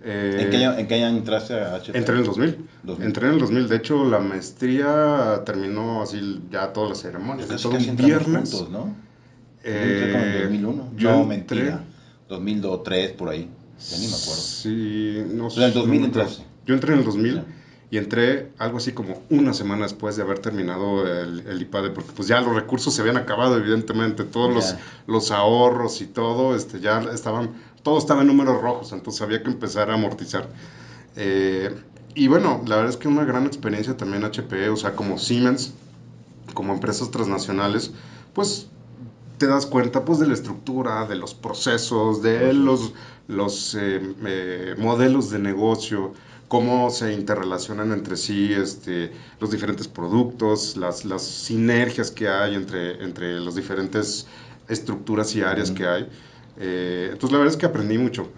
En qué año entraste a HP? Entré en el 2000. 2000. Entré en el 2000. De hecho, la maestría terminó así ya todas las ceremonias y Entonces todo casi un entramos viernes. juntos, ¿no? Yo entré como en Eh, 2001. yo No, entré, mentira. 2002, 2003, por ahí. Ya ni me acuerdo. sí, no, Pero en el no 2000 me acuerdo. entraste. Yo entré en el Sí. 2000 y entré algo así como una semana después de haber terminado el IPADE, porque pues ya los recursos se habían acabado, evidentemente, todos Ya. los ahorros y todo, ya estaban, todo estaba en números rojos, entonces había que empezar a amortizar. Eh, y bueno, la verdad es que una gran experiencia también HP, o sea, como Siemens, como empresas transnacionales, pues te das cuenta pues de la estructura, de los procesos, de Negocios. los modelos de negocio, cómo se interrelacionan entre sí los diferentes productos, las sinergias que hay entre las diferentes estructuras y áreas Ujú. que hay. Entonces la verdad es que aprendí mucho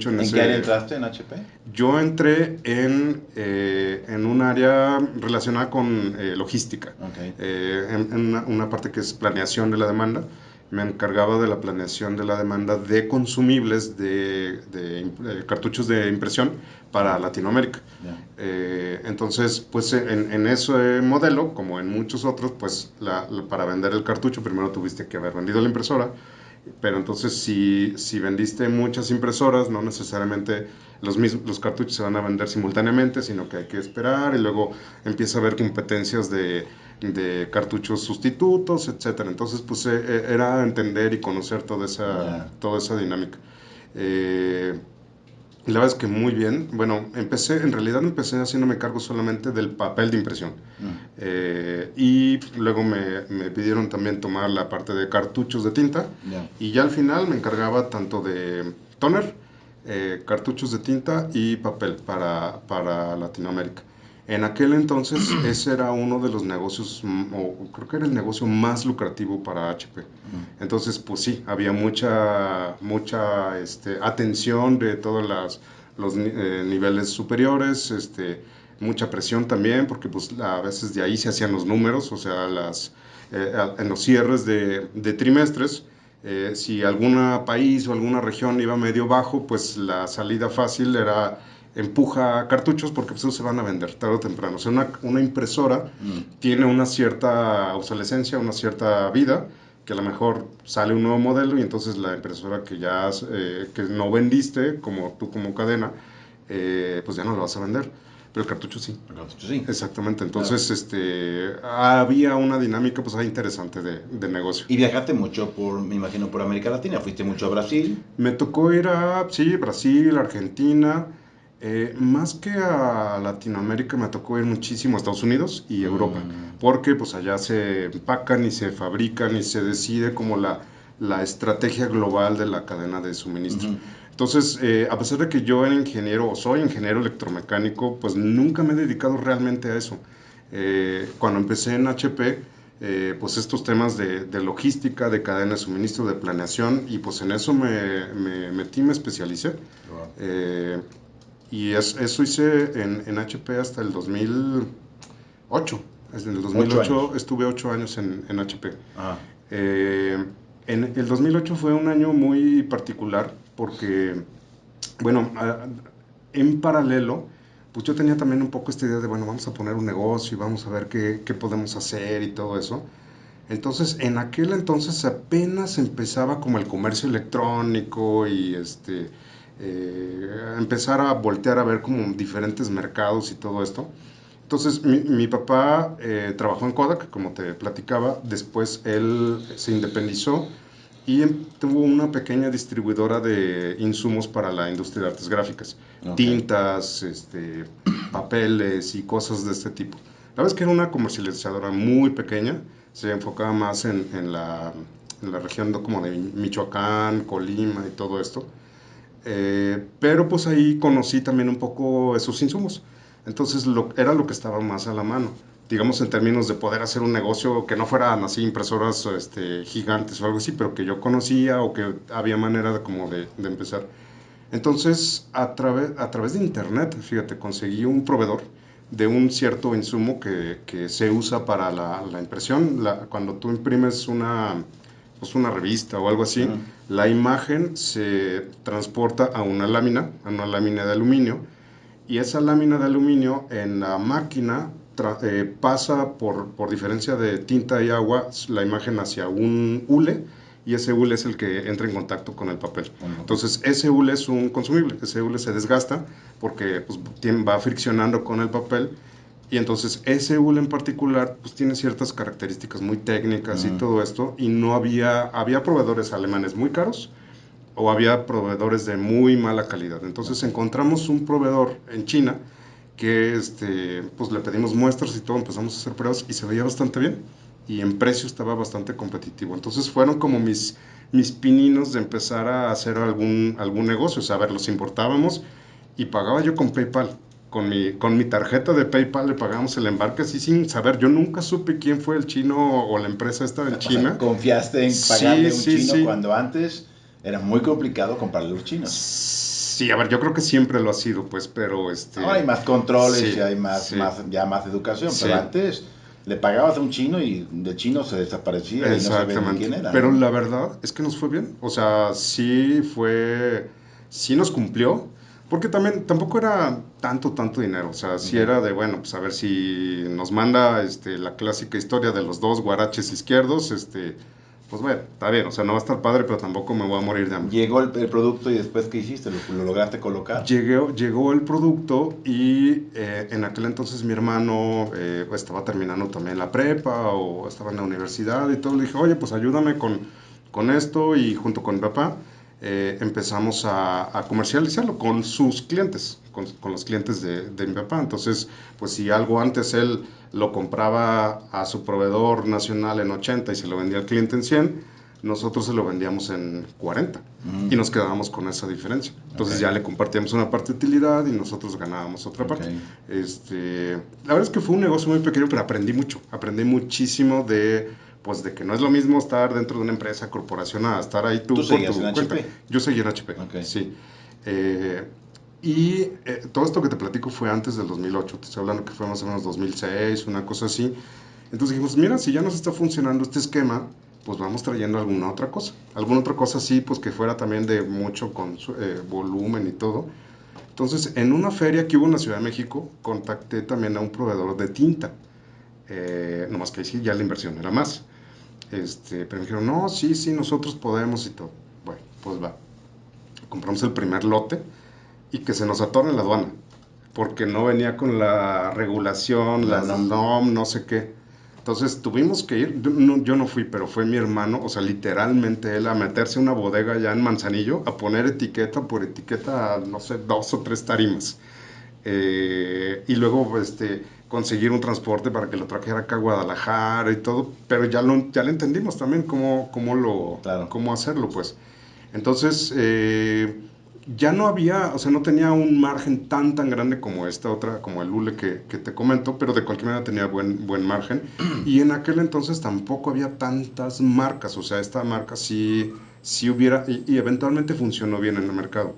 en ¿En qué área ese. entraste en HP? Yo entré en un área relacionada con logística, Ok. en una parte que es planeación de la demanda. Me encargaba de la planeación de la demanda de consumibles de cartuchos de impresión para Ah, Latinoamérica. ya. Entonces, pues en ese modelo, como en muchos otros, pues para vender el cartucho primero tuviste que haber vendido la impresora, pero entonces si vendiste muchas impresoras, no necesariamente los cartuchos se van a vender simultáneamente, sino que hay que esperar y luego empieza a haber competencias de cartuchos sustitutos, etcétera. Entonces, pues era entender y conocer Ya. toda esa dinámica. Eh, y la verdad es que muy bien. Bueno, en realidad empecé haciéndome cargo solamente del papel de impresión. Mm, Y luego me pidieron también tomar la parte de cartuchos de tinta. ya. Y ya al final me encargaba tanto de toner, cartuchos de tinta y papel para Latinoamérica. En aquel entonces ese era uno de los negocios, o creo que era el negocio más lucrativo para HP. Mm, Entonces, pues sí, había mucha atención de todos los niveles superiores, mucha presión también, porque pues a veces de ahí se hacían los números, o sea, en los cierres de trimestres, si algún país o alguna región iba medio bajo, pues la salida fácil era empuja cartuchos porque pues se van a vender tarde o temprano. O sea, una impresora mm. tiene una cierta obsolescencia, una cierta vida, que a lo mejor sale un nuevo modelo y entonces la impresora que no vendiste, como tú como cadena, pues ya no la vas a vender. Pero el cartucho sí. El cartucho sí. Exactamente. Claro. Entonces, había una dinámica pues interesante de negocio. Y viajaste mucho me imagino, por América Latina. Fuiste mucho a Brasil. Me tocó ir a, sí, Brasil, Argentina, más que a Latinoamérica me tocó ir muchísimo a Estados Unidos y Europa, Mm, porque pues allá se empacan y se fabrican y se decide como la estrategia global de la cadena de suministro. ujú. Entonces, a pesar de que yo era ingeniero o soy ingeniero electromecánico, pues nunca me he dedicado realmente a eso. Cuando empecé en HP, pues estos temas de logística, de cadena de suministro, de planeación, y pues en eso me metí, me especialicé. Wow. Eh, eso hice en HP hasta el 2008. En el 2008 8 años. estuve 8 años en HP. Ajá. Eh, en el 2008 fue un año muy particular porque, bueno, en paralelo, pues yo tenía también un poco esta idea de, bueno, vamos a poner un negocio y vamos a ver qué podemos hacer y todo eso. Entonces, en aquel entonces apenas empezaba como el comercio electrónico y empezar a voltear a ver como diferentes mercados y todo esto. Entonces, mi papá trabajó en Kodak, como te platicaba, después él se independizó y tuvo una pequeña distribuidora de insumos para la industria de artes gráficas, Ok. tintas, papeles y cosas de este tipo. La verdad es que era una comercializadora muy pequeña, se enfocaba más en la región como de Michoacán, Colima y todo esto. Pero pues ahí conocí también un poco esos insumos. Entonces era lo que estaba más a la mano. Digamos en términos de poder hacer un negocio que no fueran así impresoras gigantes o algo así, pero que yo conocía o que había manera como de empezar. Entonces, a través de internet, fíjate, conseguí un proveedor de un cierto insumo que se usa para la impresión. Cuando tú imprimes pues una revista o algo así, la imagen se transporta a una lámina de aluminio, y esa lámina de aluminio en la máquina pasa por diferencia de tinta y agua la imagen hacia un hule, y ese hule es el que entra en contacto con el papel. Entonces ese hule es un consumible, ese hule se desgasta porque pues, va friccionando con el papel, y entonces ese hule en particular pues tiene ciertas características muy técnicas y todo esto, y no había proveedores alemanes muy caros o había proveedores de muy mala calidad. Entonces encontramos un proveedor en China que pues le pedimos muestras y todo, empezamos a hacer pruebas y se veía bastante bien, y en precio estaba bastante competitivo. Entonces fueron como mis pininos de empezar a hacer algún negocio. O sea, a ver, los importábamos y pagaba yo con PayPal. Con mi tarjeta de PayPal le pagamos el embarque así sin saber. Yo nunca supe quién fue el chino o la empresa esta en China. ¿Confiaste en pagarle a un chino sí. cuando antes era muy complicado comprarle a los chinos? Sí, a ver, yo creo que siempre lo ha sido, pues, pero No, hay más controles y hay sí. ya más educación, Sí. pero antes le pagabas a un chino y de chino se desaparecía y no sabía ni quién era. Pero ¿no? la verdad es que nos fue bien. O sea, sí nos cumplió, porque tampoco era tanto dinero. O sea, sí era de, bueno, pues a ver si nos manda la clásica historia de los dos guaraches izquierdos, pues bueno, está bien, o sea, no va a estar padre, pero tampoco me voy a morir de hambre. Llegó el producto y después, ¿qué hiciste? ¿Lo lograste colocar? Llegó el producto, y en aquel entonces mi hermano estaba terminando también la prepa o estaba en la universidad y todo. Le dije, oye, pues ayúdame con esto, y junto con mi papá empezamos a comercializarlo con sus clientes, con los clientes de mi papá. Entonces, pues si algo antes él lo compraba a su proveedor nacional en 80 y se lo vendía al cliente en 100, nosotros se lo vendíamos en 40 y nos quedábamos con esa diferencia. Entonces ya le compartíamos una parte de utilidad y nosotros ganábamos otra parte. La verdad es que fue un negocio muy pequeño, pero aprendí muchísimo de que no es lo mismo estar dentro de una empresa, corporación, a estar ahí tú por tu cuenta. HP? Yo seguí en HP, sí. Y todo esto que te platico fue antes del 2008, te estoy hablando que fue más o menos 2006, una cosa así. Entonces dijimos, mira, si ya nos está funcionando este esquema, pues vamos trayendo alguna otra cosa así, pues que fuera también de mucho volumen y todo. Entonces, en una feria que hubo en la Ciudad de México, contacté también a un proveedor de tinta, nomás que sí, ya la inversión era más. Pero me dijeron, no, sí, nosotros podemos y todo. Bueno, pues va. Compramos el primer lote y que se nos atora en la aduana, porque no venía con la regulación, la NOM, no sé qué. Entonces tuvimos que ir, yo no fui, pero fue mi hermano, o sea, literalmente él a meterse a una bodega ya en Manzanillo, a poner etiqueta por etiqueta, no sé, 2 o 3 tarimas. Y luego conseguir un transporte para que lo trajera acá a Guadalajara y todo, pero ya le entendimos también cómo hacerlo, pues. Entonces, ya no había, o sea, no tenía un margen tan grande como esta otra, como el hule que te comento, pero de cualquier manera tenía buen margen. Y en aquel entonces tampoco había tantas marcas, o sea, esta marca sí hubiera, y eventualmente funcionó bien en el mercado.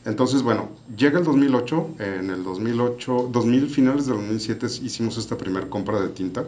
Entonces, bueno, llega el 2008, en el 2008, finales del 2007 hicimos esta primera compra de tinta,